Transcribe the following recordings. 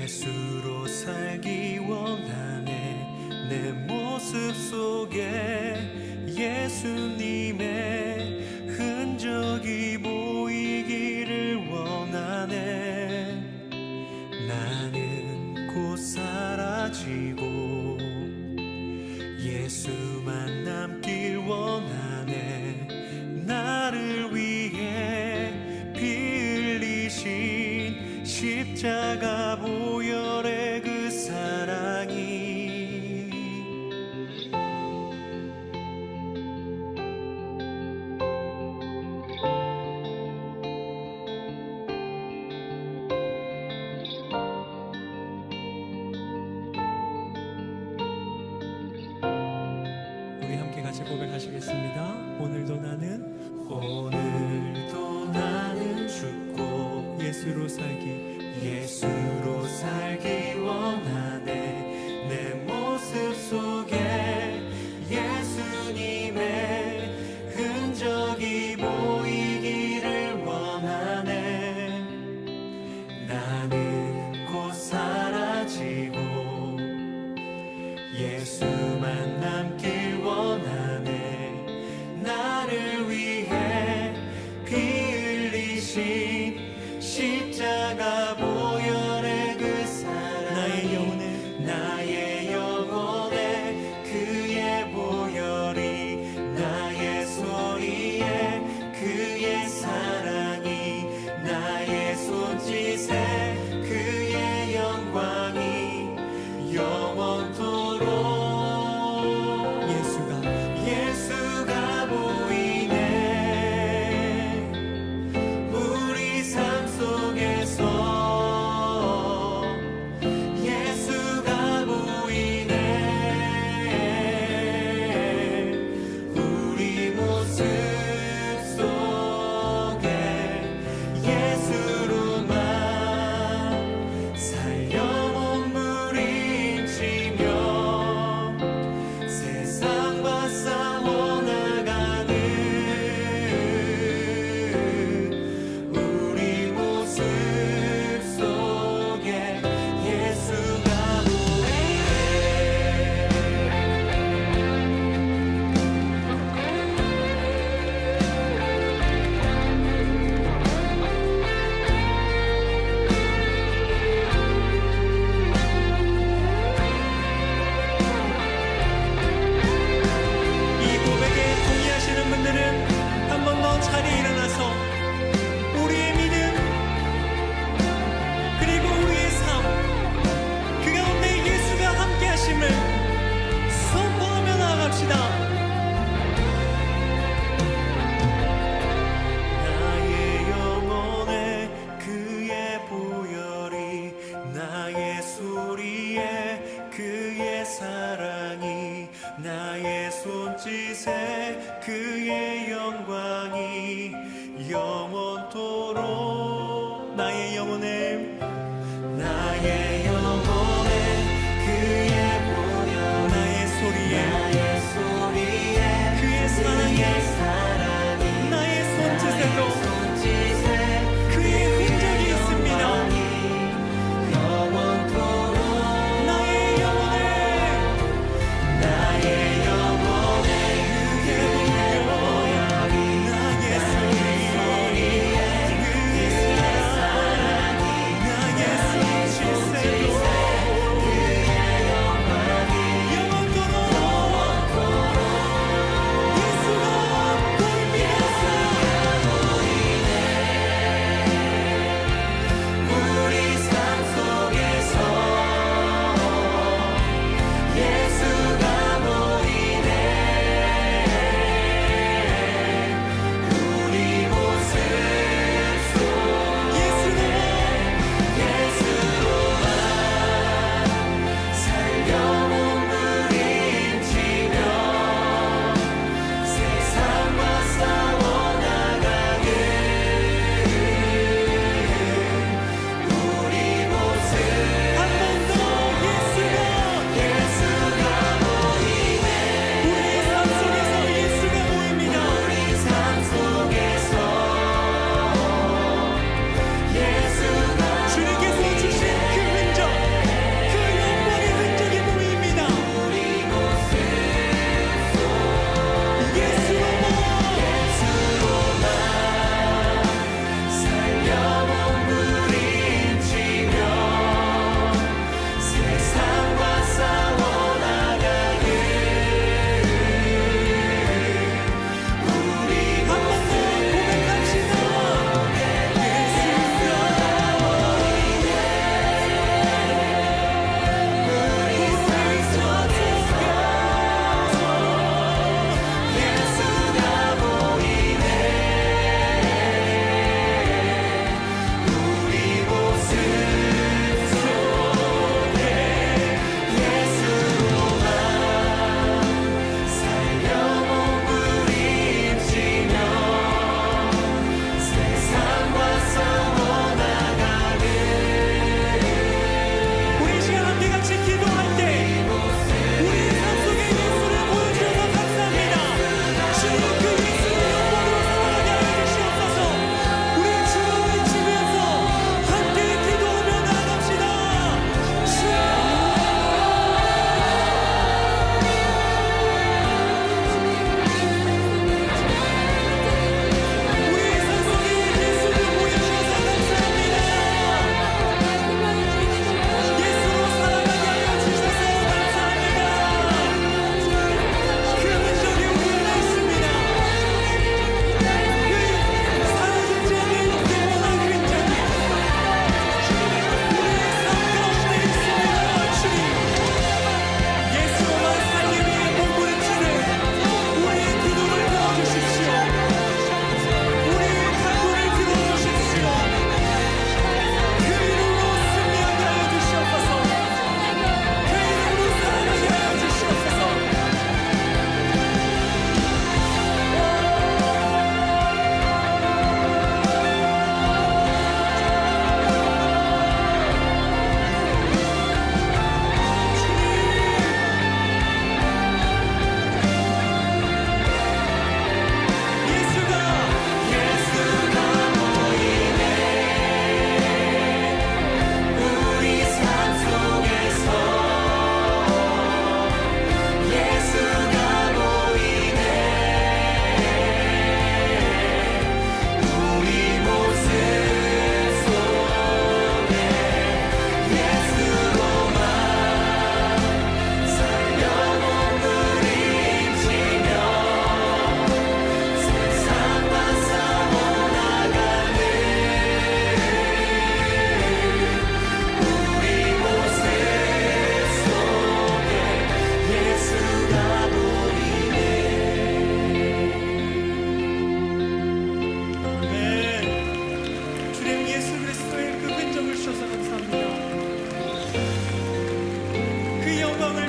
예수로 살기 원하네. 내 모습 속에 예수님의 흔적이 보이기를 원하네. 나는 곧 사라지고 예수만 남길 원하네. 나를 위해 피 흘리신 십자가 보혈의 그 사랑이 우리 함께 같이 고백하시겠습니다. 오늘도 나는 죽고 예수로 살기 원하네. 내 모습 속에 예수님의 흔적이 보이기를 원하네. 나는 곧 사라지고 예수만 남길 원하네. 나를 위해 피 흘리신 십자가 보혈의 그 사랑, 나의 영혼에 그의 보혈이, 나의 소리에 그의 사랑이, 나의 손짓에 그의 영광이 영원토록 예수가 보이네. 우리 삶 속에서 예수가 보이네. 우리 모습 속에 예수로만 살려 몸부림치며 세상과 싸워 나가는 우리 모습 속에 예수가 보이네. 이 고백에 동의하시는 분들은 한 번 더 자리에 일어나서 우리의 믿음 그리고 우리의 삶, 그 가운데 예수가 함께 하심을 선포하며 나아갑시다. 나의 영혼에 그의 보혈이, 나의 소리에 그의 사랑이, 나의 손짓에 그의 영광이 영원토록 나의 영혼에 그의 보혈, 나의 소리에 그의 사랑이, 나의 손짓에도 그의 흔적이 있습니다. 나의 영혼에 그의 보혈이, 나의 소리에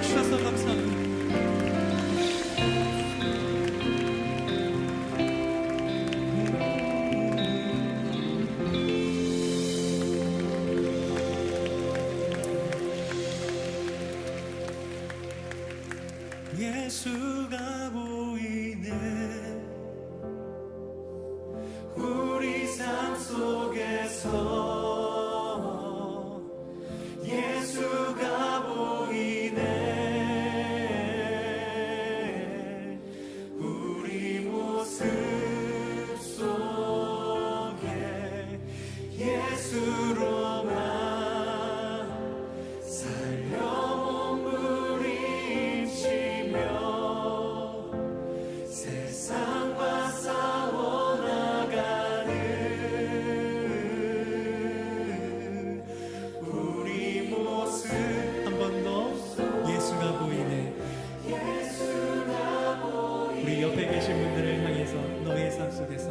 주셔서 감사합니다. 예수가 보이네 우리 삶 속에서 예수가 보이네 우리 모습 속에 예수로만 살려 몸부림치며 세상과 싸워나가는 우리 모습 한 번 더 예수가 보이네 우리 옆에 계신 분들을 향해서 너의 삶 속에서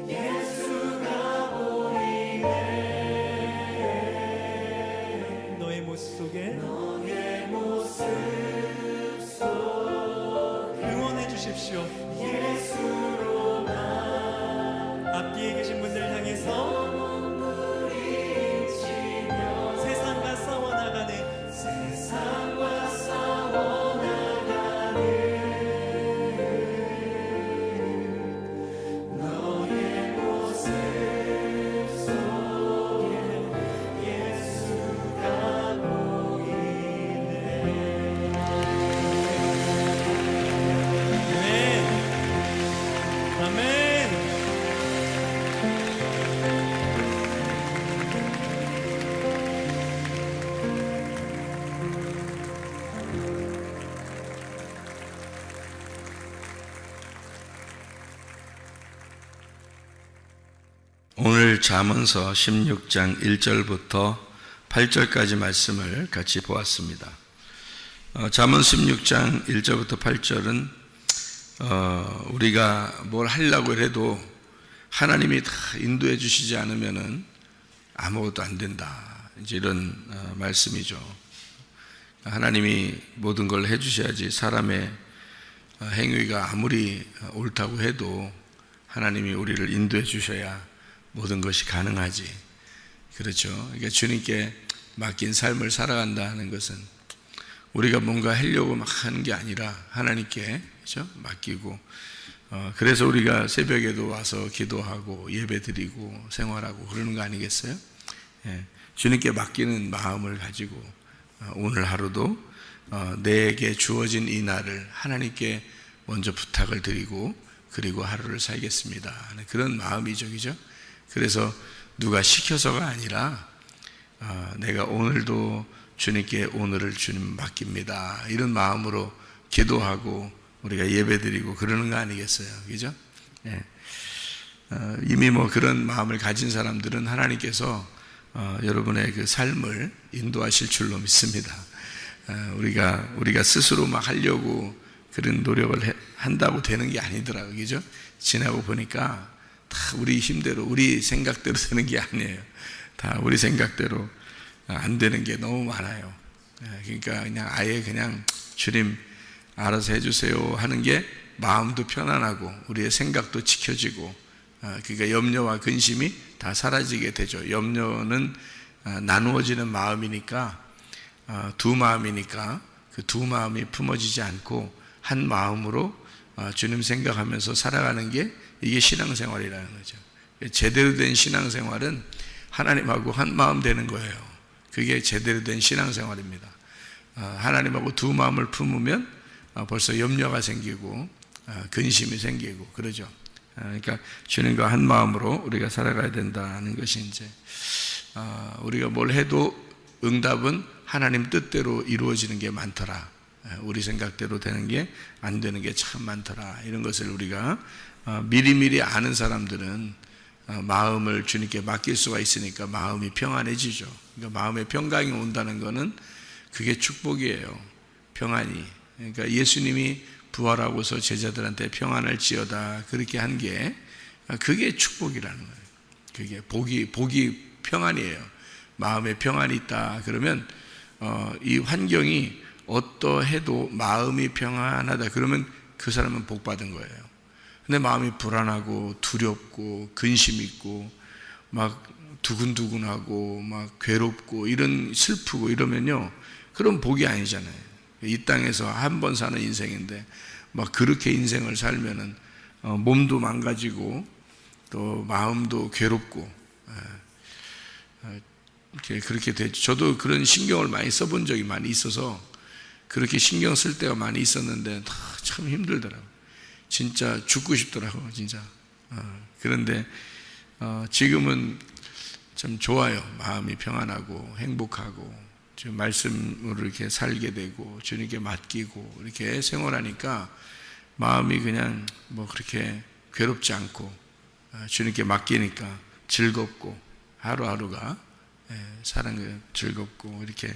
예수가 보이네 너의 모습 속에 응원해 주십시오 앞뒤에 계신 분들을 향해서 세상과 싸워나가는 너의 모습 속에 예수가 보이네 아멘 아멘 오늘 잠언서 16장 1절부터 8절까지 말씀을 같이 보았습니다. 잠언 16장 1절부터 8절은 우리가 뭘 하려고 해도 하나님이 다 인도해 주시지 않으면은 아무것도 안 된다. 이제 이런 말씀이죠. 하나님이 모든 걸 해주셔야지 사람의 행위가 아무리 옳다고 해도 하나님이 우리를 인도해 주셔야 모든 것이 가능하지. 그렇죠. 그러니까 주님께 맡긴 삶을 살아간다는 것은 우리가 뭔가 하려고 막 하는 게 아니라 하나님께 그렇죠? 맡기고 그래서 우리가 새벽에도 와서 기도하고 예배드리고 생활하고 그러는 거 아니겠어요? 예. 주님께 맡기는 마음을 가지고 오늘 하루도 내게 주어진 이 날을 하나님께 먼저 부탁을 드리고 그리고 하루를 살겠습니다 하는 그런 마음이죠. 그죠? 그래서 누가 시켜서가 아니라 내가 오늘도 주님께 오늘을 주님 맡깁니다 이런 마음으로 기도하고 우리가 예배드리고 그러는 거 아니겠어요? 그죠? 예. 이미 뭐 그런 마음을 가진 사람들은 하나님께서 여러분의 그 삶을 인도하실 줄로 믿습니다. 우리가 스스로 막 하려고 그런 노력을 한다고 되는 게 아니더라고요. 그죠? 지나고 보니까 다 우리 힘대로 우리 생각대로 되는 게 아니에요. 다 우리 생각대로 안 되는 게 너무 많아요. 그러니까 그냥 아예 그냥 주님 알아서 해주세요 하는 게 마음도 편안하고 우리의 생각도 지켜지고 그러니까 염려와 근심이 다 사라지게 되죠. 염려는 나누어지는 마음이니까 두 마음이니까 그 두 마음이 품어지지 않고 한 마음으로 주님 생각하면서 살아가는 게 이게 신앙생활이라는 거죠. 제대로 된 신앙생활은 하나님하고 한 마음 되는 거예요. 그게 제대로 된 신앙생활입니다. 하나님하고 두 마음을 품으면 벌써 염려가 생기고 근심이 생기고 그러죠. 그러니까 주님과 한 마음으로 우리가 살아가야 된다는 것이 이제 우리가 뭘 해도 응답은 하나님 뜻대로 이루어지는 게 많더라. 우리 생각대로 되는 게 안 되는 게 참 많더라. 이런 것을 우리가 미리미리 아는 사람들은 마음을 주님께 맡길 수가 있으니까 마음이 평안해지죠. 그러니까 마음에 평강이 온다는 것은 그게 축복이에요. 평안이. 그러니까 예수님이 부활하고서 제자들한테 평안을 지어다 그렇게 한 게 그게 축복이라는 거예요. 그게 복이 평안이에요. 마음에 평안이 있다. 그러면 이 환경이 어떠해도 마음이 평안하다. 그러면 그 사람은 복 받은 거예요. 근데 마음이 불안하고 두렵고 근심 있고 막 두근두근하고 막 괴롭고 이런 슬프고 이러면요, 그런 복이 아니잖아요. 이 땅에서 한 번 사는 인생인데 막 그렇게 인생을 살면은 몸도 망가지고 또 마음도 괴롭고 그렇게 되죠. 저도 그런 신경을 많이 써본 적이 많이 있어서 그렇게 신경 쓸 때가 많이 있었는데 참 힘들더라고요. 진짜 죽고 싶더라고요, 진짜. 그런데 지금은 참 좋아요. 마음이 평안하고 행복하고 지금 말씀으로 이렇게 살게 되고 주님께 맡기고 이렇게 생활하니까 마음이 그냥 뭐 그렇게 괴롭지 않고 주님께 맡기니까 즐겁고 하루하루가 사는 게 즐겁고 이렇게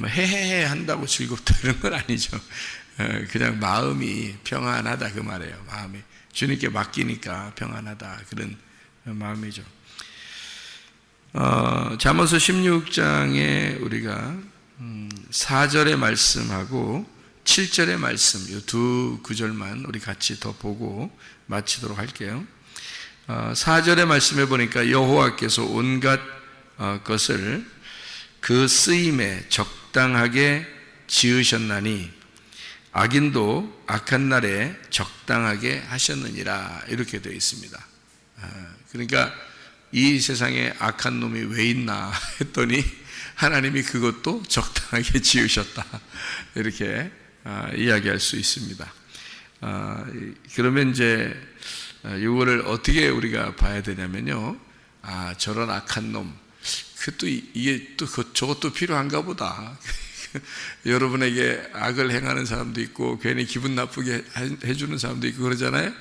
해해해 한다고 즐겁다 이런 건 아니죠. 그냥 마음이 평안하다 그 말이에요. 마음이 주님께 맡기니까 평안하다 그런 마음이죠. 잠언서 16장에 우리가 4절의 말씀하고 7절의 말씀 이 두 구절만 우리 같이 더 보고 마치도록 할게요. 4절의 말씀에 보니까 여호와께서 온갖 것을 그 쓰임에 적당하게 지으셨나니 악인도 악한 날에 적당하게 하셨느니라 이렇게 되어 있습니다. 그러니까 이 세상에 악한 놈이 왜 있나 했더니 하나님이 그것도 적당하게 지으셨다 이렇게 이야기할 수 있습니다. 그러면 이제 이거를 어떻게 우리가 봐야 되냐면요, 저런 악한 놈, 이게 또 저것도 필요한가 보다. 여러분에게 악을 행하는 사람도 있고 괜히 기분 나쁘게 해주는 사람도 있고 그러잖아요.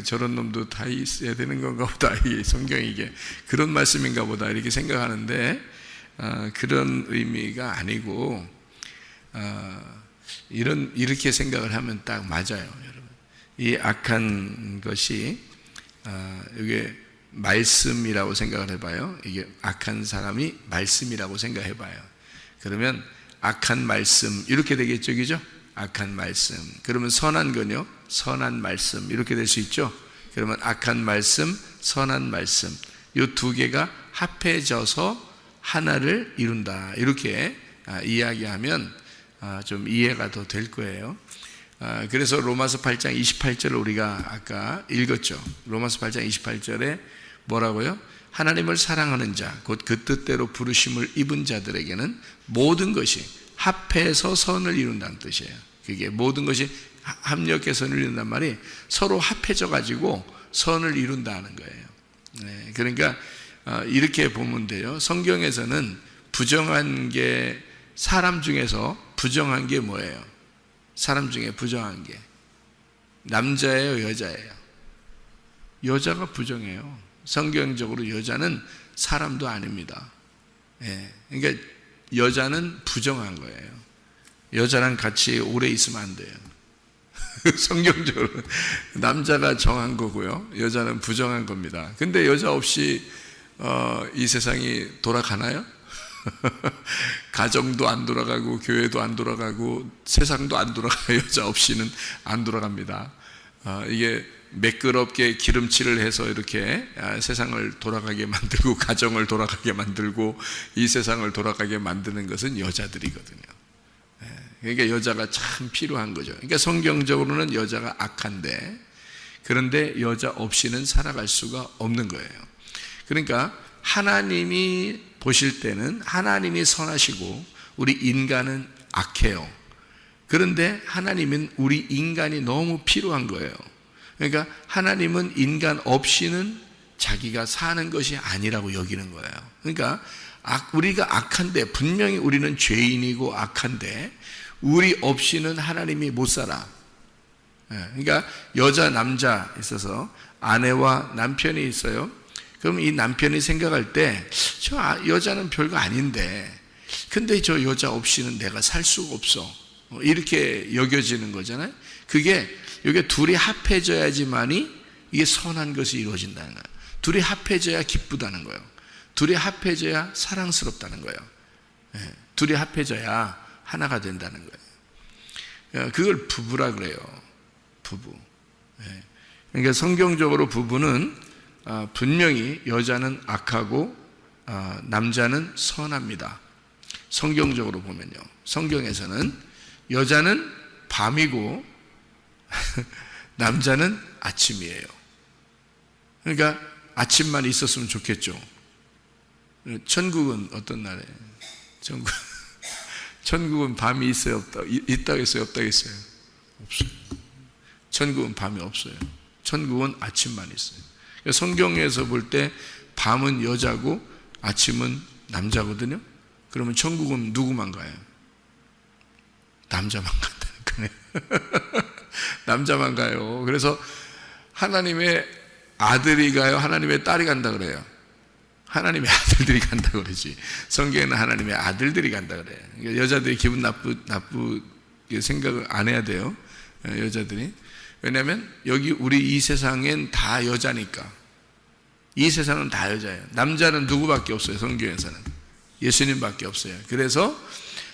저런 놈도 다 있어야 되는 건가 보다. 이게 성경이 이게 그런 말씀인가 보다 이렇게 생각하는데 그런 의미가 아니고 이렇게 생각을 하면 딱 맞아요, 여러분. 이 악한 것이 이게 말씀이라고 생각을 해봐요. 이게 악한 사람이 말씀이라고 생각해봐요. 그러면 악한 말씀 이렇게 되겠죠, 그죠? 악한 말씀. 그러면 선한 건요, 선한 말씀 이렇게 될 수 있죠. 그러면 악한 말씀, 선한 말씀 이 두 개가 합해져서 하나를 이룬다 이렇게 이야기하면 좀 이해가 더 될 거예요. 그래서 로마서 8장 28절을 우리가 아까 읽었죠. 로마서 8장 28절에 뭐라고요? 하나님을 사랑하는 자, 곧 그 뜻대로 부르심을 입은 자들에게는 모든 것이 합해서 선을 이룬다는 뜻이에요. 그게 모든 것이 합력해서 선을 이룬단 말이 서로 합해져 가지고 선을 이룬다는 거예요. 네, 그러니까 이렇게 보면 돼요. 성경에서는 부정한 게 사람 중에서 부정한 게 뭐예요? 사람 중에 부정한 게 남자예요, 여자예요? 여자가 부정해요. 성경적으로 여자는 사람도 아닙니다. 예, 그러니까 여자는 부정한 거예요. 여자랑 같이 오래 있으면 안 돼요. 성경적으로 남자가 정한 거고요, 여자는 부정한 겁니다. 근데 여자 없이 이 세상이 돌아가나요? 가정도 안 돌아가고 교회도 안 돌아가고 세상도 안 돌아가요. 여자 없이는 안 돌아갑니다. 이게 매끄럽게 기름칠을 해서 이렇게 세상을 돌아가게 만들고 가정을 돌아가게 만들고 이 세상을 돌아가게 만드는 것은 여자들이거든요. 그러니까 여자가 참 필요한 거죠. 그러니까 성경적으로는 여자가 악한데 그런데 여자 없이는 살아갈 수가 없는 거예요. 그러니까 하나님이 보실 때는 하나님이 선하시고 우리 인간은 악해요. 그런데 하나님은 우리 인간이 너무 필요한 거예요. 그러니까 하나님은 인간 없이는 자기가 사는 것이 아니라고 여기는 거예요. 그러니까 우리가 악한데 분명히 우리는 죄인이고 악한데 우리 없이는 하나님이 못 살아. 그러니까 여자 남자 있어서 아내와 남편이 있어요. 그럼 이 남편이 생각할 때 저 여자는 별거 아닌데 근데 저 여자 없이는 내가 살 수가 없어 이렇게 여겨지는 거잖아요. 그게 이게 둘이 합해져야지만이 이게 선한 것이 이루어진다는 거예요. 둘이 합해져야 기쁘다는 거예요. 둘이 합해져야 사랑스럽다는 거예요. 둘이 합해져야 하나가 된다는 거예요. 그걸 부부라 그래요. 부부. 그러니까 성경적으로 부부는 분명히 여자는 악하고 남자는 선합니다. 성경적으로 보면요. 성경에서는 여자는 밤이고 남자는 아침이에요. 그러니까 아침만 있었으면 좋겠죠. 천국은 어떤 나라예요? 천국은 밤이 있어요, 없다? 있다겠어요, 없다겠어요? 없어요. 천국은 밤이 없어요. 천국은 아침만 있어요. 성경에서 볼 때 밤은 여자고 아침은 남자거든요. 그러면 천국은 누구만 가요? 남자만 간다는 거예요. 남자만 가요. 그래서 하나님의 아들이 가요? 하나님의 딸이 간다 그래요? 하나님의 아들들이 간다 그러지. 성경에는 하나님의 아들들이 간다 그래요. 그러니까 여자들이 기분 나쁘게 생각을 안 해야 돼요. 여자들이. 왜냐하면 여기 우리 이 세상엔 다 여자니까. 이 세상은 다 여자예요. 남자는 누구밖에 없어요. 성경에서는 예수님밖에 없어요. 그래서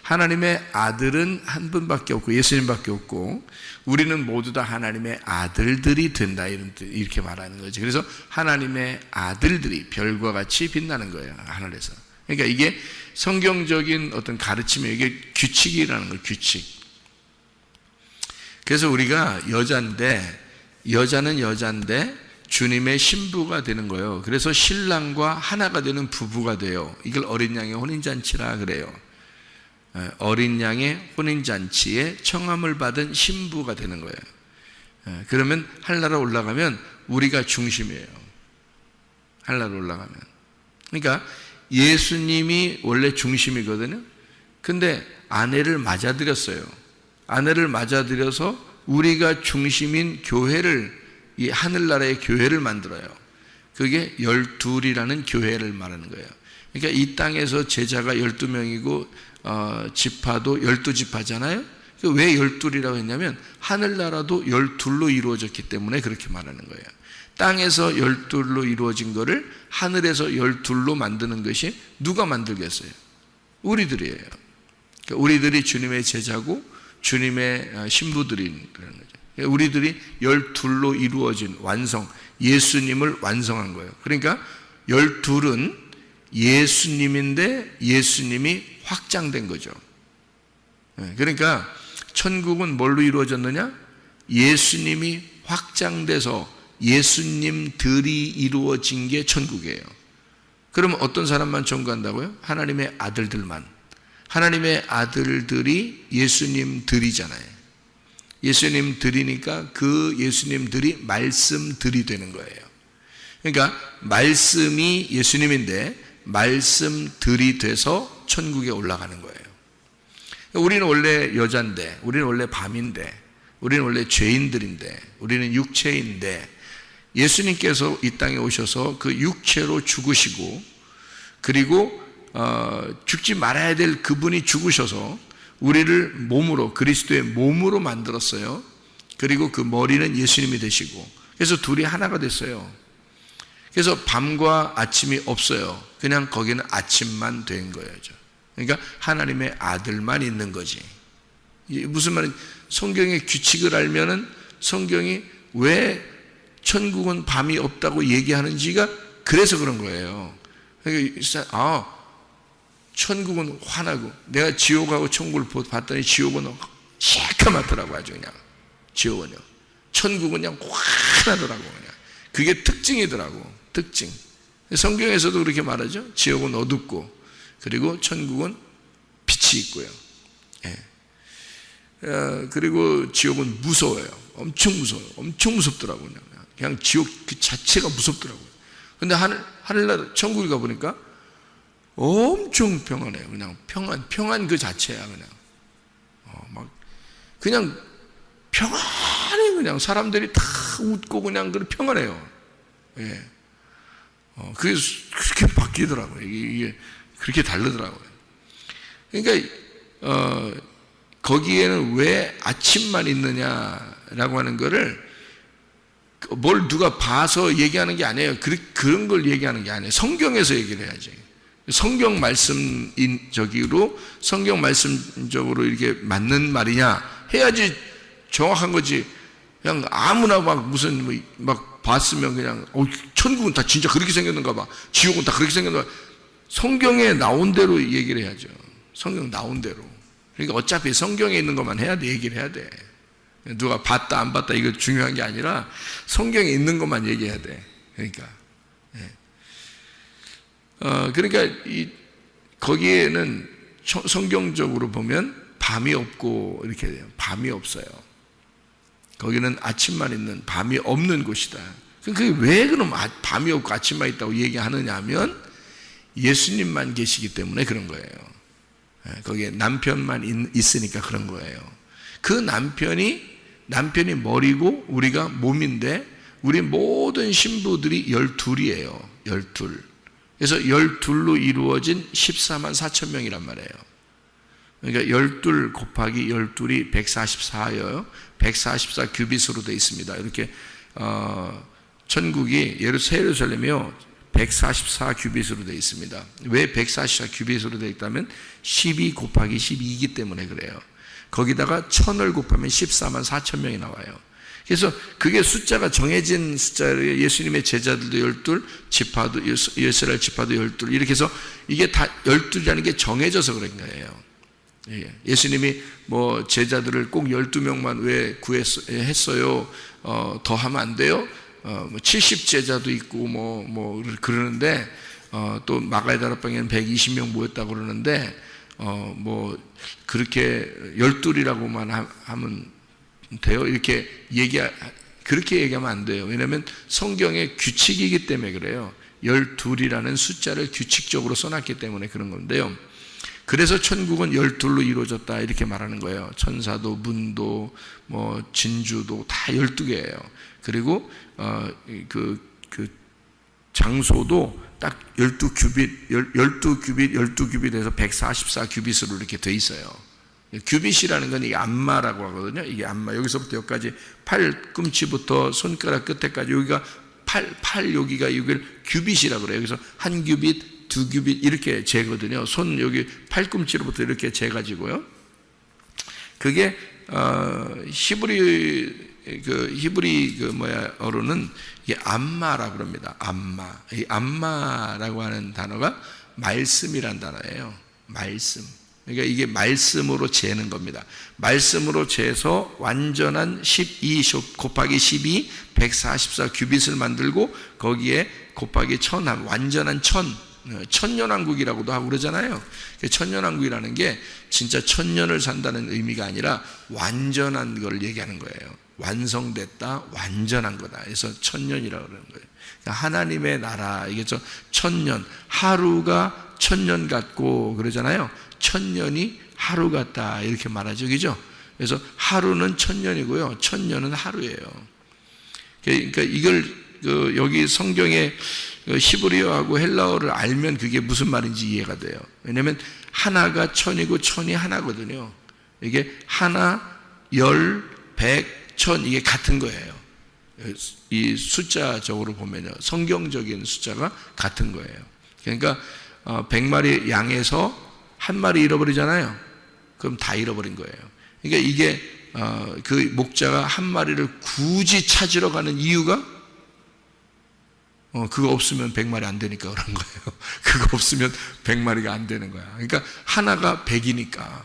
하나님의 아들은 한 분밖에 없고 예수님밖에 없고 우리는 모두 다 하나님의 아들들이 된다, 이렇게 말하는 거죠. 그래서 하나님의 아들들이 별과 같이 빛나는 거예요, 하늘에서. 그러니까 이게 성경적인 어떤 가르침에 이게 규칙이라는 거예요. 규칙. 그래서 우리가 여자는 여자인데 주님의 신부가 되는 거예요. 그래서 신랑과 하나가 되는 부부가 돼요. 이걸 어린 양의 혼인잔치라 그래요. 어린 양의 혼인잔치에 청함을 받은 신부가 되는 거예요. 그러면 하늘나라 올라가면 우리가 중심이에요. 하늘나라 올라가면. 그러니까 예수님이 원래 중심이거든요. 근데 아내를 맞아들였어요. 아내를 맞아들여서 우리가 중심인 교회를, 이 하늘나라의 교회를 만들어요. 그게 12이라는 교회를 말하는 거예요. 그러니까 이 땅에서 제자가 12명이고 지파도 12지파잖아요. 왜 12이라고 했냐면 하늘나라도 12로 이루어졌기 때문에 그렇게 말하는 거예요. 땅에서 12로 이루어진 거를 하늘에서 12로 만드는 것이 누가 만들겠어요? 우리들이에요. 그러니까 우리들이 주님의 제자고 주님의 신부들인 그런 거죠. 우리들이 12로 이루어진 완성, 예수님을 완성한 거예요. 그러니까 12은 예수님인데 예수님이 확장된 거죠. 그러니까 천국은 뭘로 이루어졌느냐? 예수님이 확장돼서 예수님들이 이루어진 게 천국이에요. 그러면 어떤 사람만 천국 간다고요? 하나님의 아들들만. 하나님의 아들들이 예수님들이잖아요. 예수님들이니까 그 예수님들이 말씀들이 되는 거예요. 그러니까 말씀이 예수님인데 말씀들이 돼서 천국에 올라가는 거예요. 우리는 원래 여잔데, 우리는 원래 밤인데, 우리는 원래 죄인들인데, 우리는 육체인데 예수님께서 이 땅에 오셔서 그 육체로 죽으시고 그리고 죽지 말아야 될 그분이 죽으셔서 우리를 몸으로, 그리스도의 몸으로 만들었어요. 그리고 그 머리는 예수님이 되시고 그래서 둘이 하나가 됐어요. 그래서 밤과 아침이 없어요. 그냥 거기는 아침만 된 거예요. 그러니까 하나님의 아들만 있는 거지. 무슨 말인지, 성경의 규칙을 알면은 성경이 왜 천국은 밤이 없다고 얘기하는지가 그래서 그런 거예요. 그러니까 천국은 환하고, 내가 지옥하고 천국을 봤더니 지옥은 새카맣더라고. 아주 그냥 지옥은요. 천국은 그냥 환하더라고. 그냥 그게 특징이더라고. 특징. 성경에서도 그렇게 말하죠. 지옥은 어둡고 그리고 천국은 빛이 있고요. 그리고 지옥은 무서워요. 엄청 무서워요. 엄청 무섭더라고요. 그냥 지옥 그 자체가 무섭더라고요. 근데 하늘나라 천국에 가보니까 엄청 평안해요. 그냥 평안 그 자체야. 그냥 그냥 평안해. 그냥 사람들이 다 웃고 그냥 평안해요. 그게 그렇게 바뀌더라고요. 이게 그렇게 다르더라고요. 그러니까 거기에는 왜 아침만 있느냐라고 하는 거를 뭘 누가 봐서 얘기하는 게 아니에요. 그런 걸 얘기하는 게 아니에요. 성경에서 얘기를 해야지. 성경 말씀적으로 성경 말씀적으로 이렇게 맞는 말이냐 해야지 정확한 거지. 그냥 아무나 막 무슨 막 봤으면 그냥 천국은 다 진짜 그렇게 생겼는가 봐. 지옥은 다 그렇게 생겼는가 봐. 성경에 나온 대로 얘기를 해야죠. 성경 나온 대로. 그러니까 어차피 성경에 있는 것만 해야 돼. 얘기를 해야 돼. 누가 봤다 안 봤다 이거 중요한 게 아니라 성경에 있는 것만 얘기해야 돼. 그러니까 그러니까 거기에는 성경적으로 보면 밤이 없고 이렇게 돼요. 밤이 없어요. 거기는 아침만 있는, 밤이 없는 곳이다. 그게 왜 그럼 밤이 없고 아침만 있다고 얘기하느냐 하면 예수님만 계시기 때문에 그런 거예요. 거기에 남편만 있으니까 그런 거예요. 그 남편이 머리고 우리가 몸인데 우리 모든 신부들이 12이에요. 12. 그래서 12로 이루어진 14만 4천 명이란 말이에요. 그러니까 12 곱하기 12이 144예요. 144 규빗으로 되어 있습니다. 이렇게 천국이 예루살렘이요 144 규빗으로 되어 있습니다. 왜 144 규빗으로 되어 있다면 12 곱하기 12이기 때문에 그래요. 거기다가 1000을 곱하면 14만 4천 명이 나와요. 그래서 그게 숫자가 정해진 숫자예요. 예수님의 제자들도 12, 지파도 이스라엘 지파도 12 이렇게 해서 이게 다 12이라는 게 정해져서 그런 거예요. 예수님이 뭐 제자들을 꼭 12명만 왜 했어요? 더 하면 안 돼요? 70제자도 있고 뭐 그러는데 또 마가의 다락방에는 120명 모였다고 그러는데 뭐 그렇게 12이라고만 하면 돼요? 이렇게 그렇게 얘기하면 안 돼요. 왜냐하면 성경의 규칙이기 때문에 그래요. 12이라는 숫자를 규칙적으로 써놨기 때문에 그런 건데요. 그래서 천국은 12로 이루어졌다 이렇게 말하는 거예요. 천사도 문도 뭐 진주도 다 12개예요. 그리고 그 장소도 딱 12규빗 12규빗에서 144 규빗으로 이렇게 돼 있어요. 규빗이라는 건 이게 안마라고 하거든요. 이게 안마. 여기서부터 여기까지 팔꿈치부터 손가락 끝에까지 여기가 팔 여기가 이걸 규빗이라고 그래요. 여기서 한 규빗 2규빗 이렇게 재거든요. 손 여기 팔꿈치로부터 이렇게 재가지고요. 그게 히브리어로는 이게 암마라고 그럽니다. 암마. 이 암마라고 하는 단어가 말씀이란 단어예요. 말씀. 그러니까 이게 말씀으로 재는 겁니다. 말씀으로 재서 완전한 12 곱하기 12 144 규빗을 만들고 거기에 곱하기 1000 완전한 1000 천년왕국이라고도 하고 그러잖아요. 천년왕국이라는 게 진짜 1000년을 산다는 의미가 아니라 완전한 걸 얘기하는 거예요. 완성됐다, 완전한 거다. 그래서 1000년이라고 그러는 거예요. 그러니까 하나님의 나라, 이게 1000년, 하루가 1000년 같고 그러잖아요. 1000년이 하루 같다 이렇게 말하죠, 그죠? 그래서 하루는 1000년이고요, 1000년은 하루예요. 그러니까 이걸 여기 성경에 히브리어하고 헬라어를 알면 그게 무슨 말인지 이해가 돼요. 왜냐하면 하나가 1000이고 1000이 하나거든요. 이게 하나, 10, 100, 1000 이게 같은 거예요. 이 숫자적으로 보면요, 성경적인 숫자가 같은 거예요. 그러니까 100마리 양에서 한 마리 잃어버리잖아요. 그럼 다 잃어버린 거예요. 그러니까 이게 그 목자가 한 마리를 굳이 찾으러 가는 이유가 그거 없으면 100마리 안 되니까 그런 거예요. 그거 없으면 100마리가 안 되는 거야. 그러니까 하나가 100이니까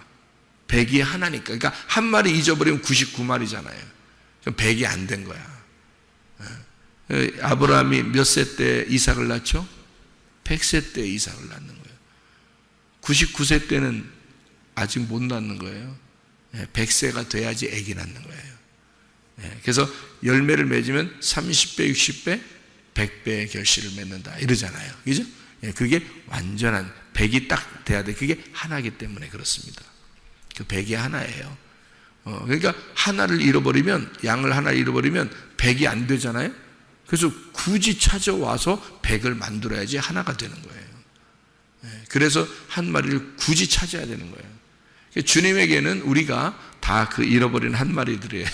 100이 하나니까. 그러니까 한 마리 잊어버리면 99마리잖아요. 그럼 100이 안 된 거야. 아브라함이 몇 세 때 이삭을 낳죠? 100세 때 이삭을 낳는 거예요. 99세 때는 아직 못 낳는 거예요. 100세가 돼야지 아기 낳는 거예요. 그래서 열매를 맺으면 30배, 60배, 100배의 결실을 맺는다 이러잖아요. 그죠? 그게 완전한 100이 딱 돼야 돼. 그게 하나이기 때문에 그렇습니다. 그 100이 하나예요. 그러니까 하나를 잃어버리면, 양을 하나 잃어버리면 100이 안 되잖아요. 그래서 굳이 찾아와서 100을 만들어야지 하나가 되는 거예요. 그래서 한 마리를 굳이 찾아야 되는 거예요. 주님에게는 우리가 다 그 잃어버린 한 마리들이에요.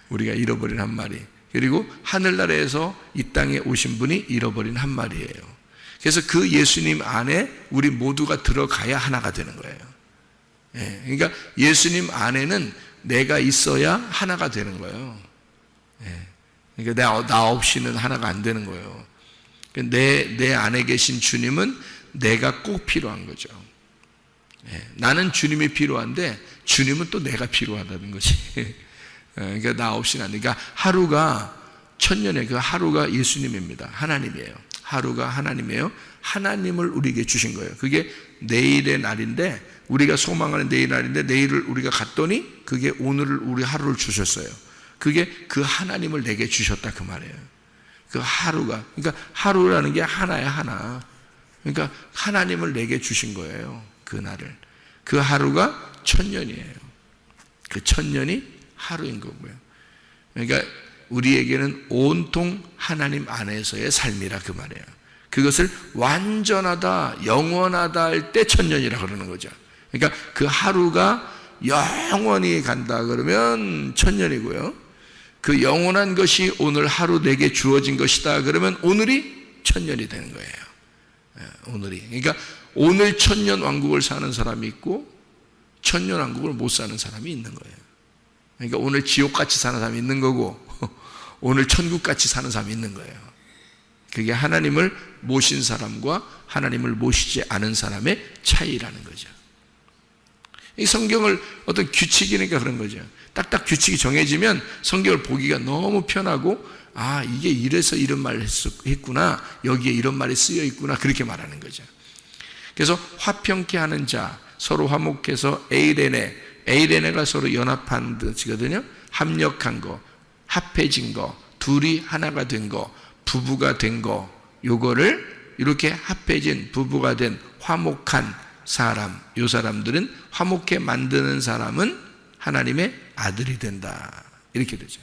우리가 잃어버린 한 마리. 그리고 하늘나라에서 이 땅에 오신 분이 잃어버린 한 마리예요. 그래서 그 예수님 안에 우리 모두가 들어가야 하나가 되는 거예요. 예, 그러니까 예수님 안에는 내가 있어야 하나가 되는 거예요. 예, 그러니까 나 없이는 하나가 안 되는 거예요. 내 안에 계신 주님은 내가 꼭 필요한 거죠. 예, 나는 주님이 필요한데 주님은 또 내가 필요하다는 거지. 그러니까 나 없이는 안 돼. 그러니까 하루가 천년의 그 하루가 예수님입니다. 하나님이에요. 하루가 하나님이에요. 하나님을 우리에게 주신 거예요. 그게 내일의 날인데, 우리가 소망하는 내일 날인데, 내일을 우리가 갔더니 그게 오늘을 우리 하루를 주셨어요. 그게 그 하나님을 내게 주셨다 그 말이에요. 그 하루가, 그러니까 하루라는 게 하나야, 하나. 그러니까 하나님을 내게 주신 거예요. 그 날을. 그 하루가 천년이에요. 그 천년이 하루인 거고요. 그러니까 우리에게는 온통 하나님 안에서의 삶이라 그 말이에요. 그것을 완전하다, 영원하다 할 때 천년이라 그러는 거죠. 그러니까 그 하루가 영원히 간다 그러면 천년이고요. 그 영원한 것이 오늘 하루 내게 주어진 것이다 그러면 오늘이 천년이 되는 거예요. 오늘이. 그러니까 오늘 천년 왕국을 사는 사람이 있고 천년 왕국을 못 사는 사람이 있는 거예요. 그러니까 오늘 지옥같이 사는 사람이 있는 거고 오늘 천국같이 사는 사람이 있는 거예요. 그게 하나님을 모신 사람과 하나님을 모시지 않은 사람의 차이라는 거죠. 이 성경을 어떤 규칙이니까 그런 거죠. 딱딱 규칙이 정해지면 성경을 보기가 너무 편하고, 아, 이게 이래서 이런 말을 했구나, 여기에 이런 말이 쓰여 있구나, 그렇게 말하는 거죠. 그래서 화평케 하는 자, 서로 화목해서 에이레네가 서로 연합한 뜻이거든요. 합력한 거, 합해진 거, 둘이 하나가 된 거, 부부가 된 거, 요거를 이렇게 합해진 부부가 된 화목한 사람, 요 사람들은 화목해 만드는 사람은 하나님의 아들이 된다. 이렇게 되죠.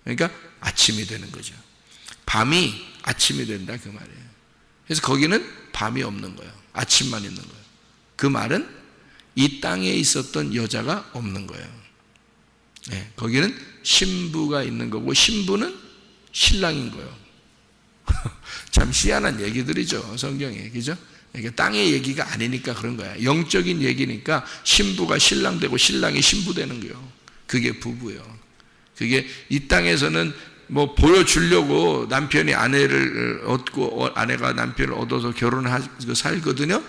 그러니까 아침이 되는 거죠. 밤이 아침이 된다 그 말이에요. 그래서 거기는 밤이 없는 거예요. 아침만 있는 거예요. 그 말은 이 땅에 있었던 여자가 없는 거예요. 네, 거기는 신부가 있는 거고 신부는 신랑인 거예요. 참 희한한 얘기들이죠, 성경에. 그죠? 그러니까 땅의 얘기가 아니니까 그런 거야. 영적인 얘기니까 신부가 신랑 되고 신랑이 신부 되는 거예요. 그게 부부예요. 그게 이 땅에서는 뭐 보여주려고 남편이 아내를 얻고 아내가 남편을 얻어서 결혼하고 살거든요.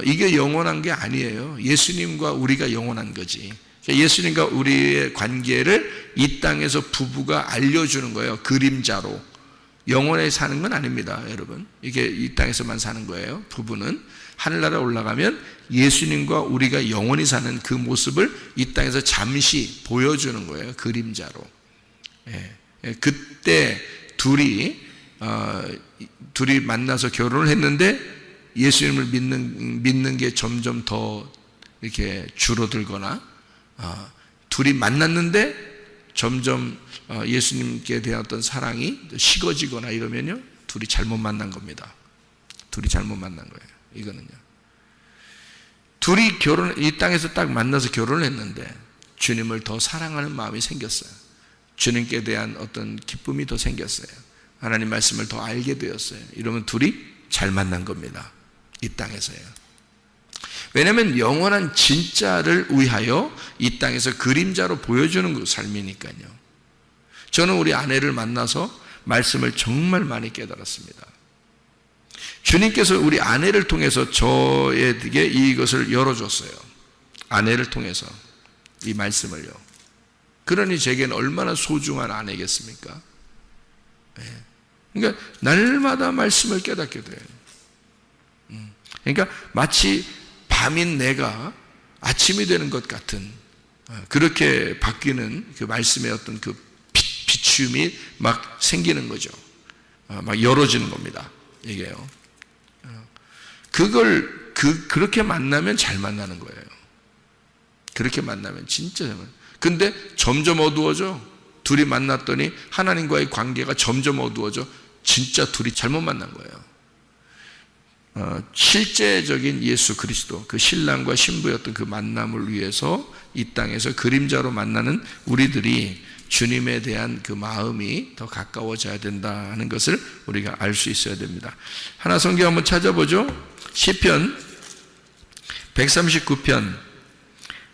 이게 영원한 게 아니에요. 예수님과 우리가 영원한 거지. 예수님과 우리의 관계를 이 땅에서 부부가 알려주는 거예요. 그림자로. 영원히 사는 건 아닙니다, 여러분. 이게 이 땅에서만 사는 거예요. 부부는 하늘나라 올라가면 예수님과 우리가 영원히 사는 그 모습을 이 땅에서 잠시 보여주는 거예요. 그림자로. 그때 둘이 만나서 결혼을 했는데 예수님을 믿는 게 점점 더 이렇게 줄어들거나, 둘이 만났는데 점점 예수님께 대한 어떤 사랑이 식어지거나 이러면요, 둘이 잘못 만난 겁니다. 둘이 잘못 만난 거예요. 이거는요. 둘이 이 땅에서 딱 만나서 결혼을 했는데 주님을 더 사랑하는 마음이 생겼어요. 주님께 대한 어떤 기쁨이 더 생겼어요. 하나님 말씀을 더 알게 되었어요. 이러면 둘이 잘 만난 겁니다. 이 땅에서요. 왜냐하면 영원한 진짜를 위하여 이 땅에서 그림자로 보여주는 그 삶이니까요. 저는 우리 아내를 만나서 말씀을 정말 많이 깨달았습니다. 주님께서 우리 아내를 통해서 저에게 이것을 열어줬어요. 아내를 통해서 이 말씀을요. 그러니 제게는 얼마나 소중한 아내겠습니까? 그러니까 날마다 말씀을 깨닫게 돼요. 그러니까 마치 밤인 내가 아침이 되는 것 같은, 그렇게 바뀌는 그 말씀의 어떤 그 비춤이 막 생기는 거죠. 막 열어지는 겁니다. 이게요. 그렇게 만나면 잘 만나는 거예요. 그렇게 만나면 진짜 잘 만나요. 근데 점점 어두워져. 둘이 만났더니 하나님과의 관계가 점점 어두워져. 진짜 둘이 잘못 만난 거예요. 실제적인 예수 그리스도, 그 신랑과 신부였던 그 만남을 위해서 이 땅에서 그림자로 만나는 우리들이 주님에 대한 그 마음이 더 가까워져야 된다는 것을 우리가 알 수 있어야 됩니다. 하나 성경 한번 찾아보죠. 시편 139편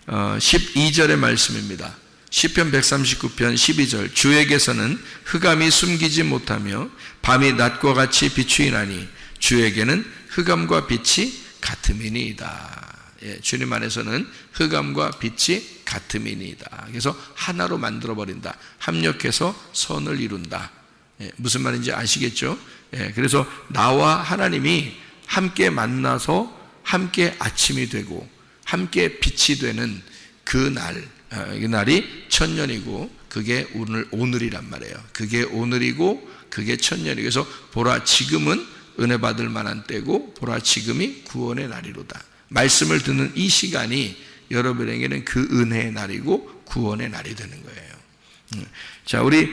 12절의 말씀입니다. 시편 139편 12절 주에게서는 흑암이 숨기지 못하며 밤이 낮과 같이 비추이나니 주에게는 흑암과 빛이 같음이니이다. 예, 주님 안에서는 흑암과 빛이 같음이니이다. 그래서 하나로 만들어버린다. 합력해서 선을 이룬다. 예, 무슨 말인지 아시겠죠? 예, 그래서 나와 하나님이 함께 만나서 함께 아침이 되고 함께 빛이 되는 그 날이 천년이고 그게 오늘이란 말이에요. 그게 오늘이고 그게 천년이고 그래서 보라 지금은 은혜 받을 만한 때고 보라 지금이 구원의 날이로다. 말씀을 듣는 이 시간이 여러분에게는 그 은혜의 날이고 구원의 날이 되는 거예요. 자, 우리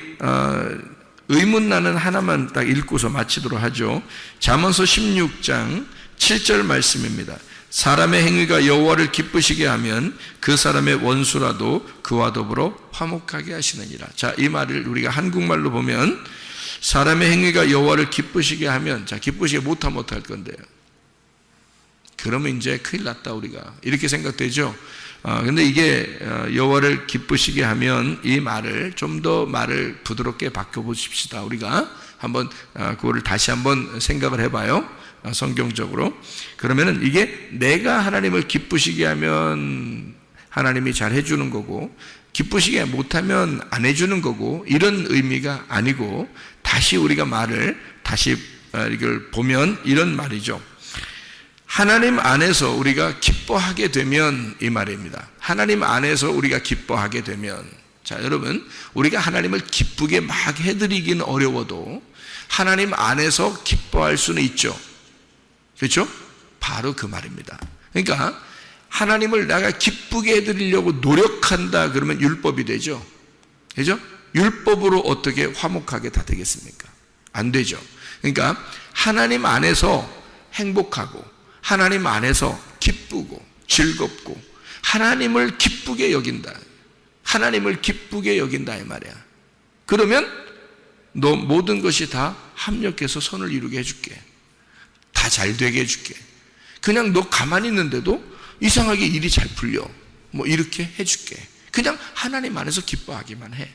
의문나는 하나만 딱 읽고서 마치도록 하죠. 잠언서 16장 7절 말씀입니다. 사람의 행위가 여호와를 기쁘시게 하면 그 사람의 원수라도 그와 더불어 화목하게 하시느니라. 자, 이 말을 우리가 한국말로 보면 사람의 행위가 여호와를 기쁘시게 하면, 자, 기쁘시게 못하면 어떡할 건데요? 그러면 이제 큰일 났다 우리가 이렇게 생각되죠. 근데 이게 여호와를 기쁘시게 하면 이 말을 좀 더 말을 부드럽게 바꿔보십시다. 우리가 한번 그거를 다시 한번 생각을 해봐요. 성경적으로. 그러면은 이게 내가 하나님을 기쁘시게 하면 하나님이 잘 해주는 거고 기쁘시게 못하면 안 해주는 거고 이런 의미가 아니고 다시 우리가 말을 다시 이걸 보면 이런 말이죠. 하나님 안에서 우리가 기뻐하게 되면 이 말입니다. 하나님 안에서 우리가 기뻐하게 되면, 자, 여러분, 우리가 하나님을 기쁘게 막 해드리기는 어려워도 하나님 안에서 기뻐할 수는 있죠. 그렇죠? 바로 그 말입니다. 그러니까 하나님을 내가 기쁘게 해드리려고 노력한다 그러면 율법이 되죠. 그렇죠? 율법으로 어떻게 화목하게 다 되겠습니까? 안 되죠. 그러니까 하나님 안에서 행복하고 하나님 안에서 기쁘고 즐겁고 하나님을 기쁘게 여긴다. 하나님을 기쁘게 여긴다 이 말이야. 그러면 너 모든 것이 다 합력해서 선을 이루게 해줄게. 다 잘 되게 해줄게. 그냥 너 가만히 있는데도 이상하게 일이 잘 풀려. 뭐 이렇게 해줄게. 그냥 하나님 안에서 기뻐하기만 해.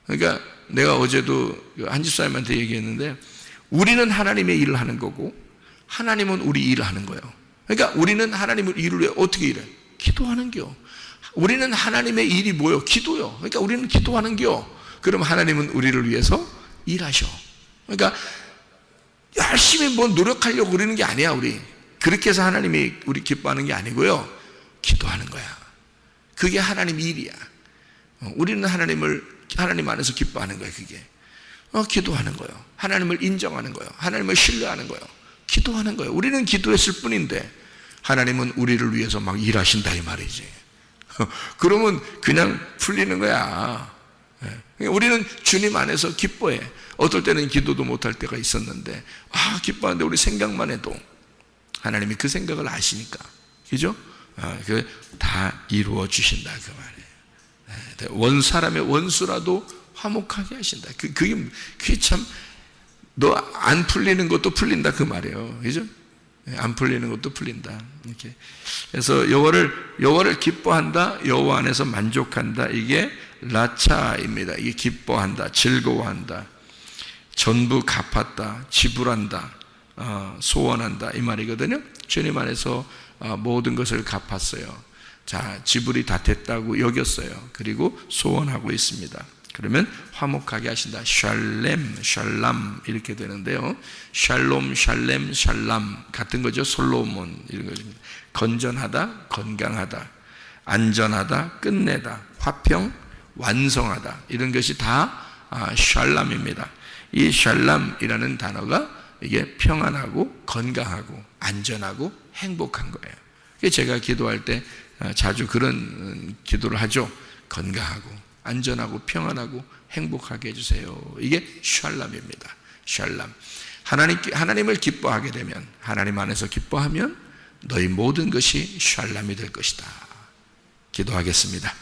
그러니까 내가 어제도 한 집사님한테 얘기했는데 우리는 하나님의 일을 하는 거고 하나님은 우리 일을 하는 거예요. 그러니까 우리는 하나님을 일을 왜 어떻게 일해? 기도하는 겨. 우리는 하나님의 일이 뭐요? 기도요. 그러니까 우리는 기도하는 겨. 그럼 하나님은 우리를 위해서 일하셔. 그러니까 열심히 뭐 노력하려고 그러는 게 아니야. 우리 그렇게 해서 하나님이 우리 기뻐하는 게 아니고요. 기도하는 거야. 그게 하나님 일이야. 우리는 하나님 안에서 기뻐하는 거야. 그게 기도하는 거예요. 하나님을 인정하는 거예요. 하나님을 신뢰하는 거예요. 기도하는 거예요. 우리는 기도했을 뿐인데 하나님은 우리를 위해서 막 일하신다 이 말이지. 그러면 그냥 풀리는 거야. 우리는 주님 안에서 기뻐해. 어떨 때는 기도도 못할 때가 있었는데 기뻐하는데 우리 생각만 해도 하나님이 그 생각을 아시니까, 그죠? 그 다 이루어 주신다 그 말이에요. 사람의 원수라도 화목하게 하신다. 그게 참 너 안 풀리는 것도 풀린다 그 말이에요. 그죠? 안 풀리는 것도 풀린다. 이렇게. 그래서 여호와를 기뻐한다. 여호와 안에서 만족한다. 이게 라차입니다. 이게 기뻐한다. 즐거워한다. 전부 갚았다. 지불한다. 소원한다. 이 말이거든요. 주님 안에서 모든 것을 갚았어요. 자, 지불이 다 됐다고 여겼어요. 그리고 소원하고 있습니다. 그러면 화목하게 하신다. 샬렘, 샬람 이렇게 되는데요. 샬롬, 샬렘, 샬람 같은 거죠. 솔로몬 이런 거죠. 건전하다, 건강하다, 안전하다, 끝내다, 화평, 완성하다 이런 것이 다 샬람입니다. 이 샬람이라는 단어가 이게 평안하고 건강하고 안전하고 행복한 거예요. 제가 기도할 때 자주 그런 기도를 하죠. 건강하고 안전하고 평안하고 행복하게 해주세요. 이게 샬람입니다. 샬람. 하나님을 기뻐하게 되면, 하나님 안에서 기뻐하면 너희 모든 것이 샬람이 될 것이다. 기도하겠습니다.